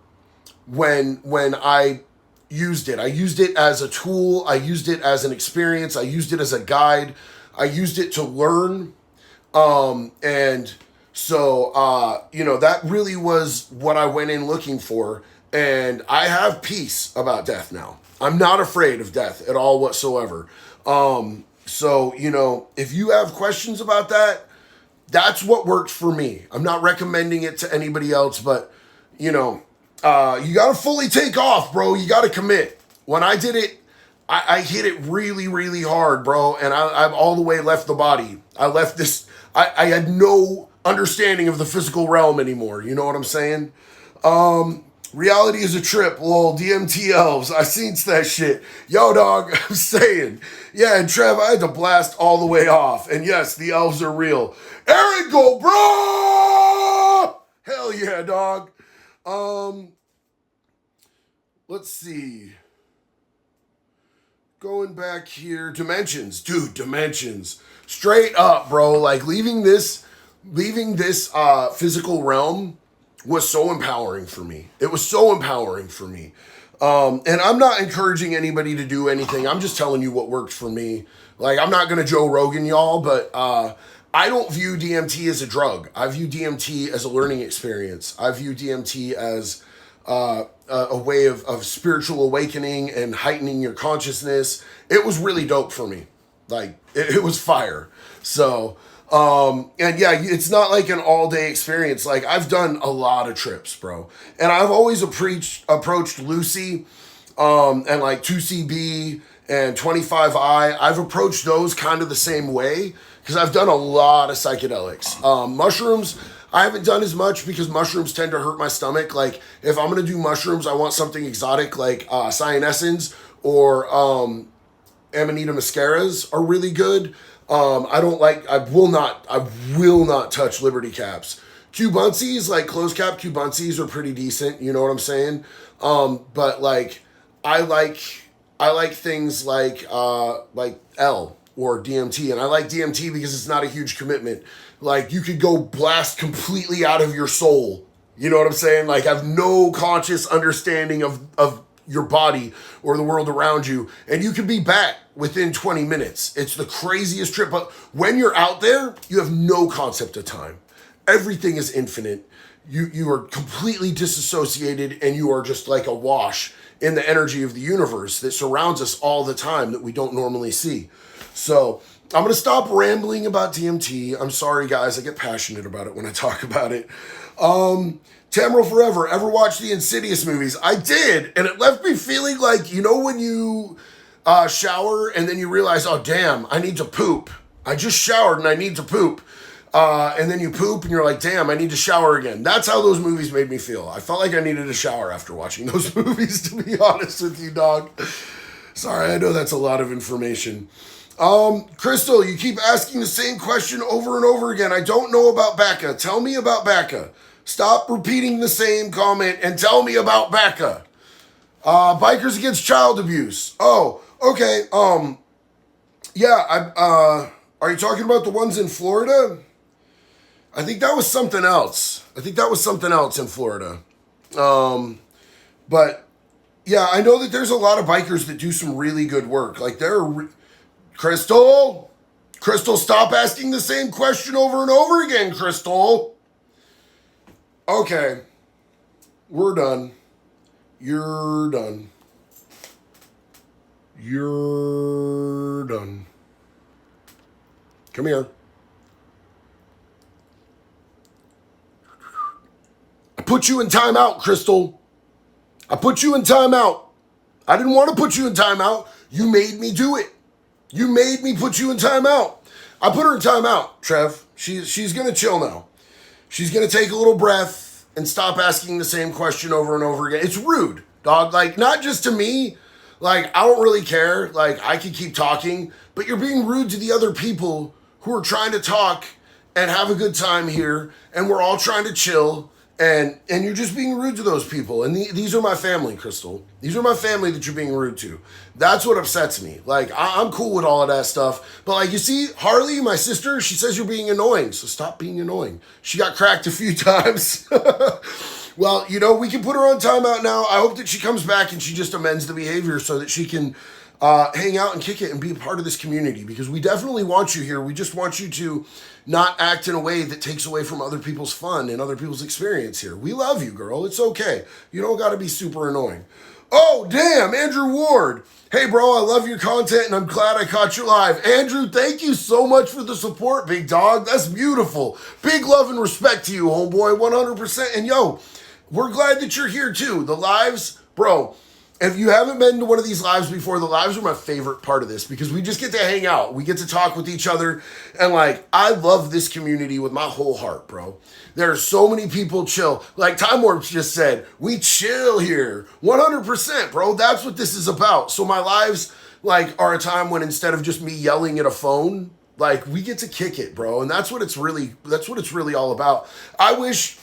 when I used it. I used it as a tool. I used it as an experience. I used it as a guide. I used it to learn. And so, that really was what I went in looking for. And I have peace about death now. I'm not afraid of death at all whatsoever. So, if you have questions about that, that's what worked for me. I'm not recommending it to anybody else, but, You got to fully take off, bro. You got to commit. When I did it, I hit it really, really hard, bro. And I've all the way left the body. I left this. I had no understanding of the physical realm anymore. You know what I'm saying? Reality is a trip, lol, DMT elves. I seen that shit. Yo, dog, I'm saying. Yeah, and Trev, I had to blast all the way off. And yes, the elves are real. Aaron, go, bro! Hell yeah, dog. Let's see. Going back here. Dimensions. Dude, dimensions. Straight up, bro. Like, leaving this physical realm was so empowering for me. It was so empowering for me. And I'm not encouraging anybody to do anything. I'm just telling you what worked for me. Like, I'm not going to Joe Rogan y'all, but I don't view DMT as a drug. I view DMT as a learning experience. I view DMT as a way of spiritual awakening and heightening your consciousness. It was really dope for me. Like, it was fire. So... and yeah, it's not like an all-day experience. Like, I've done a lot of trips, bro. And I've always approached Lucy, and like 2CB and 25I. I've approached those kind of the same way because I've done a lot of psychedelics. Mushrooms, I haven't done as much because mushrooms tend to hurt my stomach. Like, if I'm going to do mushrooms, I want something exotic like cyanescens or Amanita muscaras are really good. I will not touch Liberty Caps. Cubuncies, like closed cap Cubuncies are pretty decent, you know what I'm saying? But like, I like things like L or DMT, and I like DMT because it's not a huge commitment. Like, you could go blast completely out of your soul, you know what I'm saying? Like, have no conscious understanding of your body or the world around you, and you can be back within 20 minutes. It's the craziest trip, but when you're out there, you have no concept of time. Everything is infinite. You are completely disassociated, and you are just like awash in the energy of the universe that surrounds us all the time that we don't normally see. So I'm going to stop rambling about DMT. I'm sorry, guys. I get passionate about it when I talk about it. Tamro Forever, ever watched the Insidious movies? I did, and it left me feeling like, you know when you shower and then you realize, oh damn, I need to poop. I just showered and I need to poop. And then you poop and you're like, damn, I need to shower again. That's how those movies made me feel. I felt like I needed a shower after watching those movies, to be honest with you, dog. Sorry, I know that's a lot of information. Crystal, you keep asking the same question over and over again. I don't know about BACA. Tell me about BACA. Stop repeating the same comment and tell me about BACA. Bikers Against Child Abuse. Oh, okay. Yeah, are you talking about the ones in Florida? I think that was something else. In Florida. But yeah, I know that there's a lot of bikers that do some really good work. Like, Crystal, stop asking the same question over and over again, Crystal. Okay, we're done. You're done. Come here. I put you in timeout, Crystal. I put you in timeout. I didn't want to put you in timeout. You made me do it. You made me put you in timeout. I put her in timeout, Trev. She's going to chill now. She's going to take a little breath and stop asking the same question over and over again. It's rude, dog. Like, not just to me. Like, I don't really care. Like, I could keep talking. But you're being rude to the other people who are trying to talk and have a good time here. And we're all trying to chill. And you're just being rude to those people. And these are my family, Crystal. These are my family that you're being rude to. That's what upsets me. Like, I'm cool with all of that stuff. But, like, you see, Harley, my sister, she says you're being annoying. So stop being annoying. She got cracked a few times. Well, you know, we can put her on timeout now. I hope that she comes back and she just amends the behavior so that she can hang out and kick it and be a part of this community. Because we definitely want you here. We just want you to not act in a way that takes away from other people's fun and other people's experience here. We love you, girl. It's okay. You don't got to be super annoying. Oh, damn, Andrew Ward. Hey, bro, I love your content, and I'm glad I caught you live. Andrew, thank you so much for the support, big dog. That's beautiful. Big love and respect to you, homeboy, 100%. And, yo, we're glad that you're here too. The lives, bro, if you haven't been to one of these lives before, the lives are my favorite part of this because we just get to hang out. We get to talk with each other. And like, I love this community with my whole heart, bro. There are so many people chill. Like Time Warps just said, we chill here. 100%, bro. That's what this is about. So my lives like are a time when instead of just me yelling at a phone, like we get to kick it, bro. And that's what it's really all about. I wish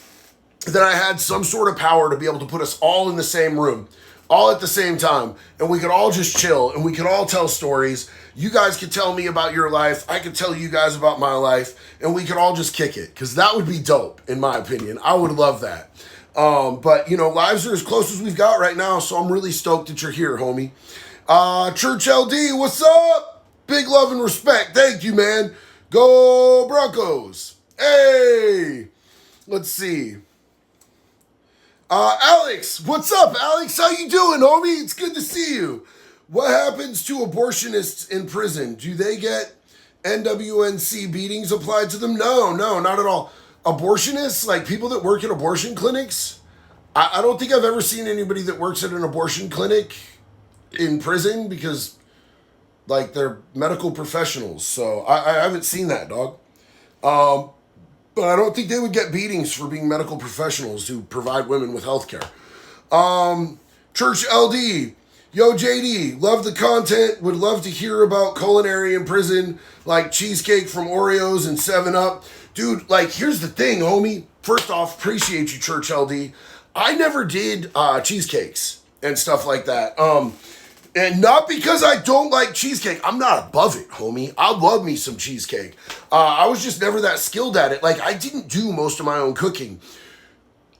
that I had some sort of power to be able to put us all in the same room, all at the same time, and we could all just chill and we could all tell stories. You guys could tell me about your life, I could tell you guys about my life, and we could all just kick it, because that would be dope, in my opinion. I would love that. But, you know, lives are as close as we've got right now, so I'm really stoked that you're here, homie. Church LD, what's up? Big love and respect. Thank you, man. Go Broncos. Hey, let's see. Alex, what's up, Alex? How you doing, homie? It's good to see you. What happens to abortionists in prison? Do they get NWNC beatings applied to them? No, not at all. Abortionists, like people that work at abortion clinics, I don't think I've ever seen anybody that works at an abortion clinic in prison because, like, they're medical professionals. So I haven't seen that, dog. But I don't think they would get beatings for being medical professionals who provide women with health care. Church LD, yo JD, love the content, would love to hear about culinary in prison, like cheesecake from Oreos and 7-Up. Dude, like, here's the thing, homie. First off, appreciate you, Church LD. I never did cheesecakes and stuff like that. And not because I don't like cheesecake. I'm not above it, homie. I love me some cheesecake. I was just never that skilled at it. Like, I didn't do most of my own cooking.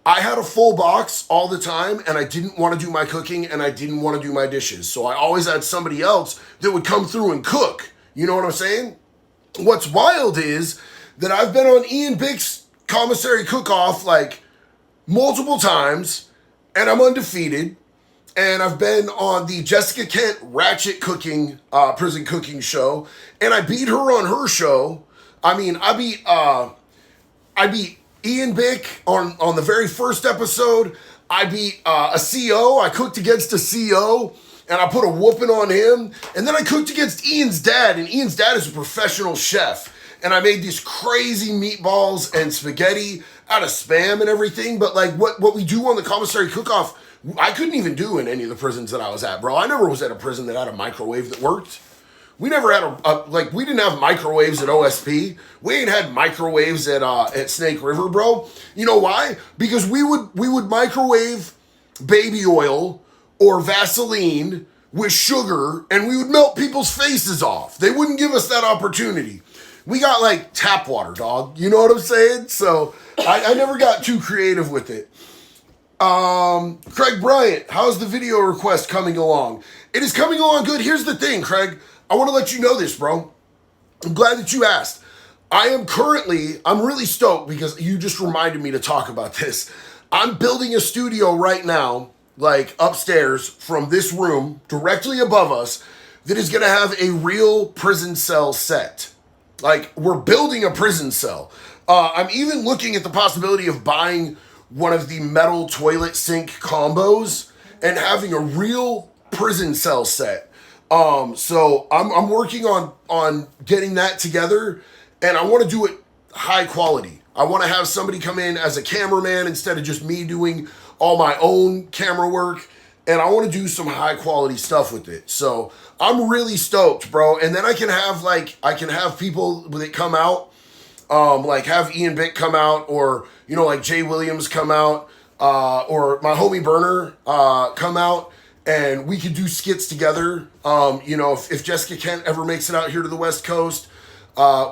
I had a full box all the time, and I didn't want to do my cooking, and I didn't want to do my dishes. So I always had somebody else that would come through and cook. You know what I'm saying? What's wild is that I've been on Ian Bick's commissary cook-off, like, multiple times, and I'm undefeated. And I've been on the Jessica Kent Ratchet Cooking, prison cooking show, and I beat her on her show. I mean, I beat Ian Bick on the very first episode. I beat a CO. I cooked against a CO, and I put a whooping on him. And then I cooked against Ian's dad, and Ian's dad is a professional chef. And I made these crazy meatballs and spaghetti out of Spam and everything. But like what we do on the commissary cook-off, I couldn't even do in any of the prisons that I was at, bro. I never was at a prison that had a microwave that worked. We never had we didn't have microwaves at OSP. We ain't had microwaves at Snake River, bro. You know why? Because we would microwave baby oil or Vaseline with sugar, and we would melt people's faces off. They wouldn't give us that opportunity. We got like tap water, dog. You know what I'm saying? So I never got too creative with it. Craig Bryant, how's the video request coming along? It is coming along good. Here's the thing, Craig. I want to let you know this, bro. I'm glad that you asked. I'm really stoked because you just reminded me to talk about this. I'm building a studio right now, like upstairs from this room, directly above us, that is going to have a real prison cell set. Like, we're building a prison cell. I'm even looking at the possibility of buying one of the metal toilet sink combos and having a real prison cell set. So I'm working on getting that together, and I want to do it high quality. I want to have somebody come in as a cameraman instead of just me doing all my own camera work, and I want to do some high quality stuff with it. So I'm really stoked, bro. And then I can have people that come out, like have Ian Bick come out, or, you know, like Jay Williams come out, or my homie Burner come out, and we could do skits together. You know, if Jessica Kent ever makes it out here to the West Coast,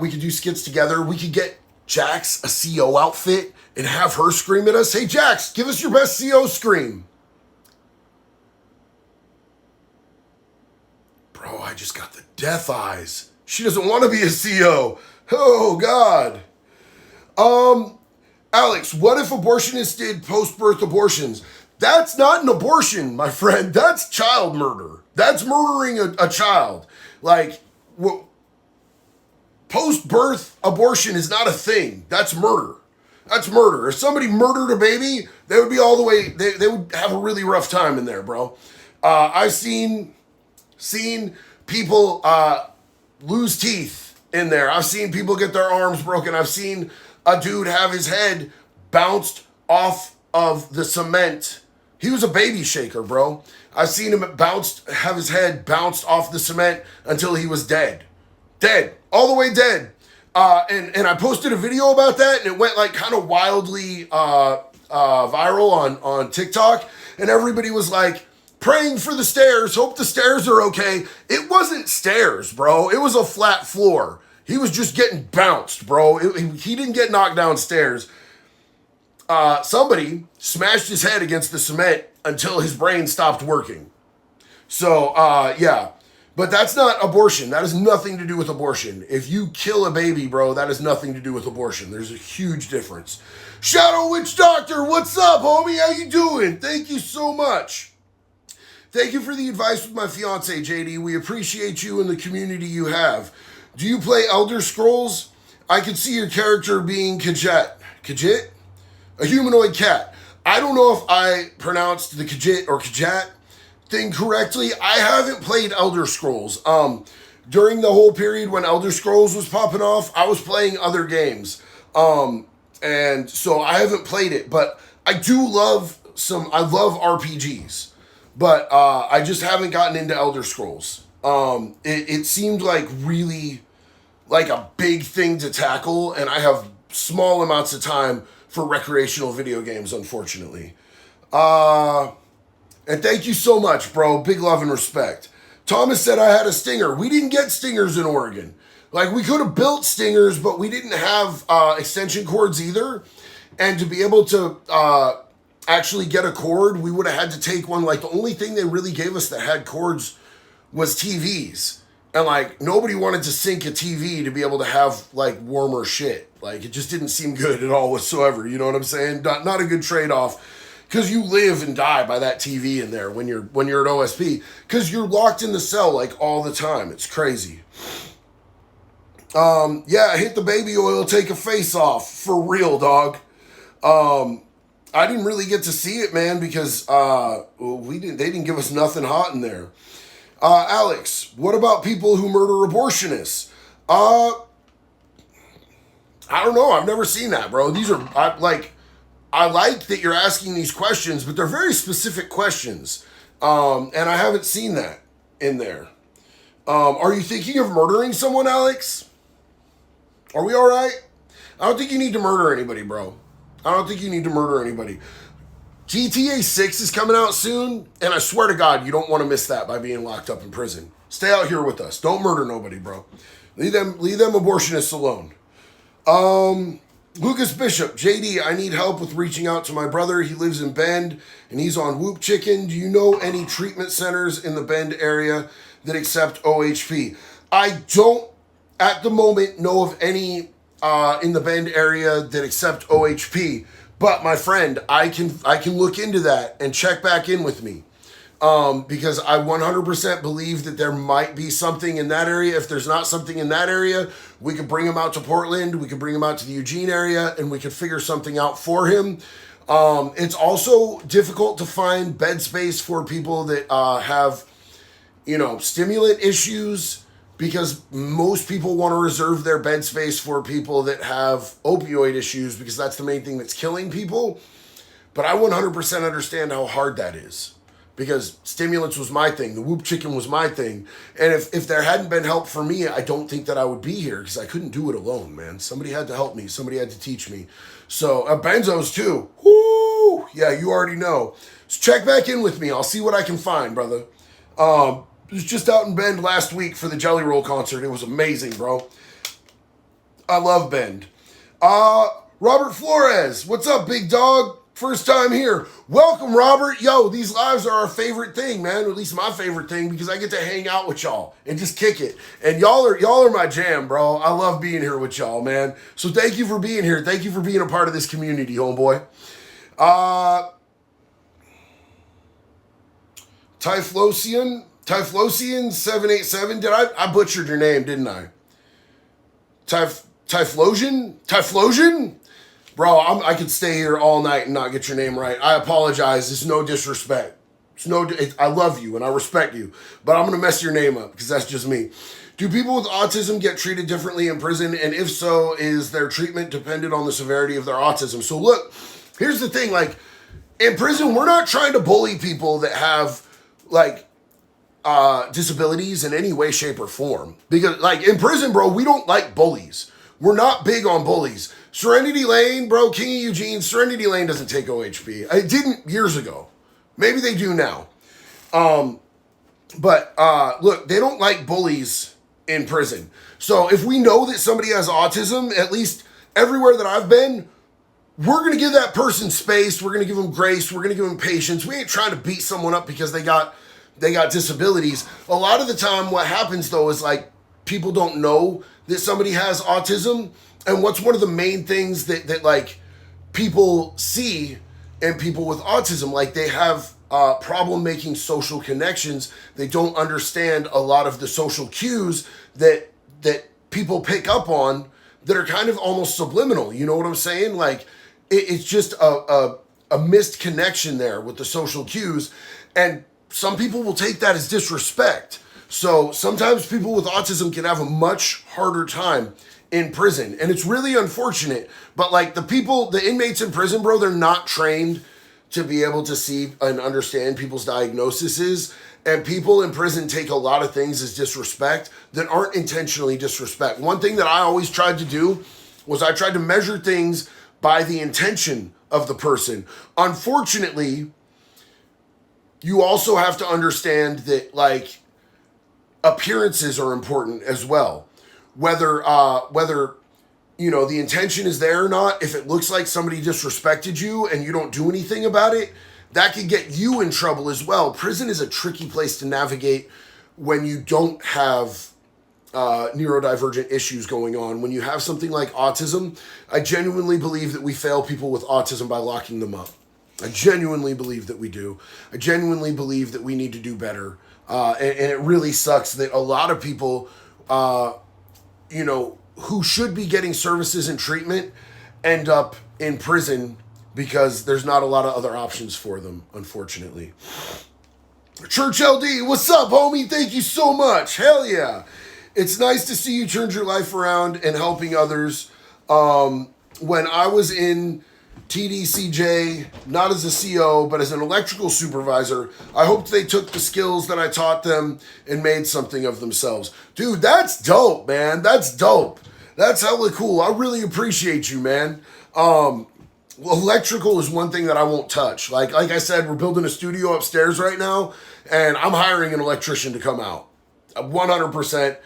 we could do skits together. We could get Jax a CO outfit and have her scream at us. Hey, Jax, give us your best CO scream. Bro, I just got the death eyes. She doesn't want to be a CO. Oh, God. Alex, what if abortionists did post-birth abortions? That's not an abortion, my friend. That's child murder. That's murdering a child. Like, post-birth abortion is not a thing. That's murder. That's murder. If somebody murdered a baby, they would be all the way, they would have a really rough time in there, bro. I've seen people lose teeth in there. I've seen people get their arms broken. I've seen a dude have his head bounced off of the cement. He was a baby shaker, bro. I've seen him have his head bounced off the cement until he was dead. Dead. All the way dead. And I posted a video about that, and it went like kind of wildly viral on TikTok, and everybody was like, praying for the stairs, hope the stairs are okay. It wasn't stairs, bro. It was a flat floor. He was just getting bounced, bro. He didn't get knocked downstairs. Somebody smashed his head against the cement until his brain stopped working. So, yeah. But that's not abortion. That has nothing to do with abortion. If you kill a baby, bro, that has nothing to do with abortion. There's a huge difference. Shadow Witch Doctor, what's up, homie? How you doing? Thank you so much. Thank you for the advice with my fiance, JD. We appreciate you and the community you have. Do you play Elder Scrolls? I could see your character being Khajiit. Khajiit? A humanoid cat. I don't know if I pronounced the Khajiit or Khajiit thing correctly. I haven't played Elder Scrolls. During the whole period when Elder Scrolls was popping off, I was playing other games. And so I haven't played it, but I love RPGs. But I just haven't gotten into Elder Scrolls. It seemed like really like a big thing to tackle, and I have small amounts of time for recreational video games, unfortunately. And thank you so much, bro. Big love and respect. Thomas said I had a stinger. We didn't get stingers in Oregon. Like, we could have built stingers, but we didn't have extension cords either. And to be able to actually get a cord, we would have had to take one. Like, the only thing they really gave us that had cords was TVs. And, like, nobody wanted to sync a TV to be able to have, like, warmer shit. Like, it just didn't seem good at all whatsoever. You know what I'm saying? Not a good trade-off. Because you live and die by that TV in there when you're at OSP. Because you're locked in the cell, like, all the time. It's crazy. Yeah, hit the baby oil, take a face off. For real, dog. I didn't really get to see it, man, because they didn't give us nothing hot in there. Alex, what about people who murder abortionists? I don't know. I've never seen that, bro. I like that you're asking these questions, but they're very specific questions. And I haven't seen that in there. Are you thinking of murdering someone, Alex? Are we all right? I don't think you need to murder anybody, bro. I don't think you need to murder anybody. GTA 6 is coming out soon, and I swear to God, you don't want to miss that by being locked up in prison. Stay out here with us. Don't murder nobody, bro. Leave them abortionists alone. Lucas Bishop, JD, I need help with reaching out to my brother. He lives in Bend, and he's on Whoop Chicken. Do you know any treatment centers in the Bend area that accept OHP? I don't, at the moment, know of any in the Bend area that accept OHP. But my friend, I can look into that and check back in with me. Because I 100% believe that there might be something in that area. If there's not something in that area, we could bring him out to Portland, we could bring him out to the Eugene area, and we could figure something out for him. It's also difficult to find bed space for people that have, stimulant issues, because most people want to reserve their bed space for people that have opioid issues, because that's the main thing that's killing people. But I 100% understand how hard that is. Because stimulants was my thing. The Whoop Chicken was my thing. And if there hadn't been help for me, I don't think that I would be here, because I couldn't do it alone, man. Somebody had to help me. Somebody had to teach me. So, benzos too. Woo! Yeah, you already know. So check back in with me. I'll see what I can find, brother. I was just out in Bend last week for the Jelly Roll concert. It was amazing, bro. I love Bend. Robert Flores, what's up, big dog? First time here. Welcome, Robert. Yo, these lives are our favorite thing, man. At least my favorite thing, because I get to hang out with y'all and just kick it. And y'all are my jam, bro. I love being here with y'all, man. So thank you for being here. Thank you for being a part of this community, homeboy. Typhlosion 787. I butchered your name, didn't I? Typhlosion? Bro, I could stay here all night and not get your name right. I apologize. It's no disrespect. I love you and I respect you, but I'm gonna mess your name up because that's just me. Do people with autism get treated differently in prison? And if so, is their treatment dependent on the severity of their autism? So look, here's the thing, like, in prison, we're not trying to bully people that have, like, disabilities in any way, shape, or form. Because, like, in prison, bro, we don't like bullies. We're not big on bullies. Serenity Lane, bro, King of Eugene, Serenity Lane doesn't take OHP. It didn't years ago. Maybe they do now. But look, they don't like bullies in prison. So if we know that somebody has autism, at least everywhere that I've been, we're going to give that person space. We're going to give them grace. We're going to give them patience. We ain't trying to beat someone up because they got disabilities. A lot of the time what happens though is like people don't know that somebody has autism. And what's one of the main things that like people see in people with autism, like they have problem making social connections. They don't understand a lot of the social cues that people pick up on that are kind of almost subliminal. You know what I'm saying? Like it's just a missed connection there with the social cues. And some people will take that as disrespect. So sometimes people with autism can have a much harder time in prison. And it's really unfortunate. But like the inmates in prison, bro, they're not trained to be able to see and understand people's diagnoses. And people in prison take a lot of things as disrespect that aren't intentionally disrespect. One thing that I always tried to do was I tried to measure things by the intention of the person. Unfortunately, you also have to understand that like appearances are important as well. Whether you know the intention is there or not, if it looks like somebody disrespected you and you don't do anything about it, that could get you in trouble as well. Prison is a tricky place to navigate when you don't have neurodivergent issues going on. When you have something like autism, I genuinely believe that we fail people with autism by locking them up. I genuinely believe that we do. I genuinely believe that we need to do better. And it really sucks that a lot of people, you know, who should be getting services and treatment end up in prison because there's not a lot of other options for them, unfortunately. Church LD, what's up, homie? Thank you so much. Hell yeah. It's nice to see you turned your life around and helping others. When I was in TDCJ, not as a CO, but as an electrical supervisor, I hoped they took the skills that I taught them and made something of themselves. Dude, that's dope, man. That's dope. That's hella cool. I really appreciate you, man. Electrical is one thing that I won't touch. Like I said, we're building a studio upstairs right now, and I'm hiring an electrician to come out. 100%.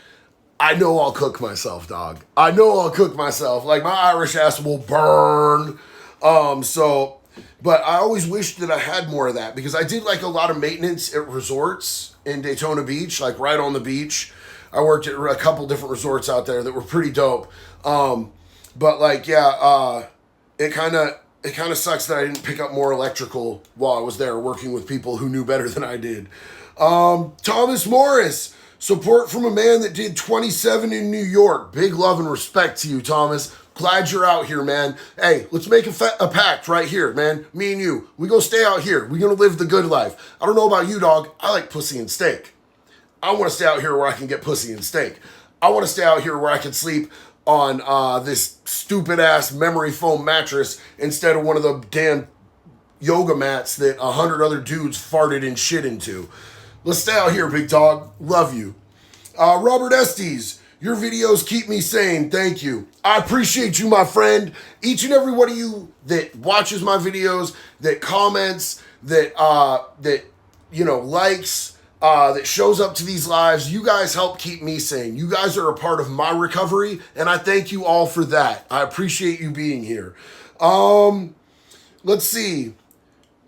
I know I'll cook myself, dog. I know I'll cook myself. Like, my Irish ass will burn. But I always wished that I had more of that because I did like a lot of maintenance at resorts in Daytona Beach, like right on the beach. I worked at a couple different resorts out there that were pretty dope. But like, yeah, it kind of sucks that I didn't pick up more electrical while I was there working with people who knew better than I did. Thomas Morris, support from a man that did 27 in New York. Big love and respect to you, Thomas. Glad you're out here, man. Hey, let's make a pact right here, man. Me and you. We gonna stay out here. We gonna live the good life. I don't know about you, dog. I like pussy and steak. I want to stay out here where I can get pussy and steak. I want to stay out here where I can sleep on this stupid ass memory foam mattress instead of one of the damn yoga mats that 100 other dudes farted and shit into. Let's stay out here, big dog. Love you. Robert Estes, your videos keep me sane. Thank you. I appreciate you, my friend. Each and every one of you that watches my videos, that comments, that likes, that shows up to these lives, you guys help keep me sane. You guys are a part of my recovery, and I thank you all for that. I appreciate you being here. Let's see.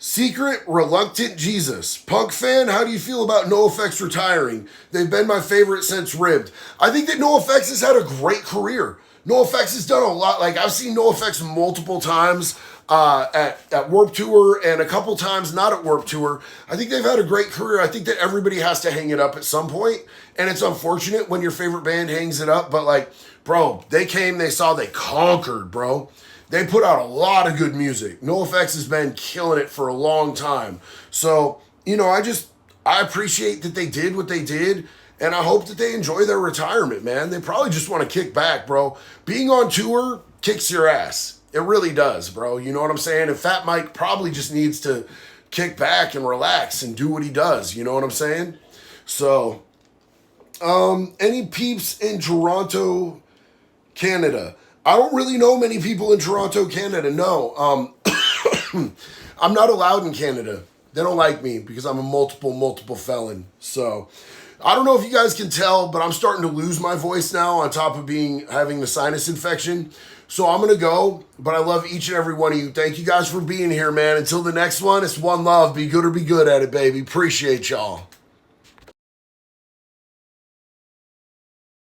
Secret Reluctant Jesus. Punk fan, how do you feel about NoFX retiring? They've been my favorite since Ribbed. I think that NoFX has had a great career. NoFX has done a lot. Like, I've seen NoFX multiple times at Warped Tour and a couple times not at Warped Tour. I think they've had a great career. I think that everybody has to hang it up at some point, and it's unfortunate when your favorite band hangs it up, but like, bro, they came, they saw, they conquered, bro. They put out a lot of good music. NoFX has been killing it for a long time. So, you know, I appreciate that they did what they did, and I hope that they enjoy their retirement, man. They probably just want to kick back, bro. Being on tour kicks your ass. It really does, bro. You know what I'm saying? And Fat Mike probably just needs to kick back and relax and do what he does. You know what I'm saying? So, any peeps in Toronto, Canada? I don't really know many people in Toronto, Canada. No. I'm not allowed in Canada. They don't like me because I'm a multiple felon. So, I don't know if you guys can tell, but I'm starting to lose my voice now on top of having the sinus infection. So I'm going to go, but I love each and every one of you. Thank you guys for being here, man. Until the next one, it's one love. Be good or be good at it, baby. Appreciate y'all.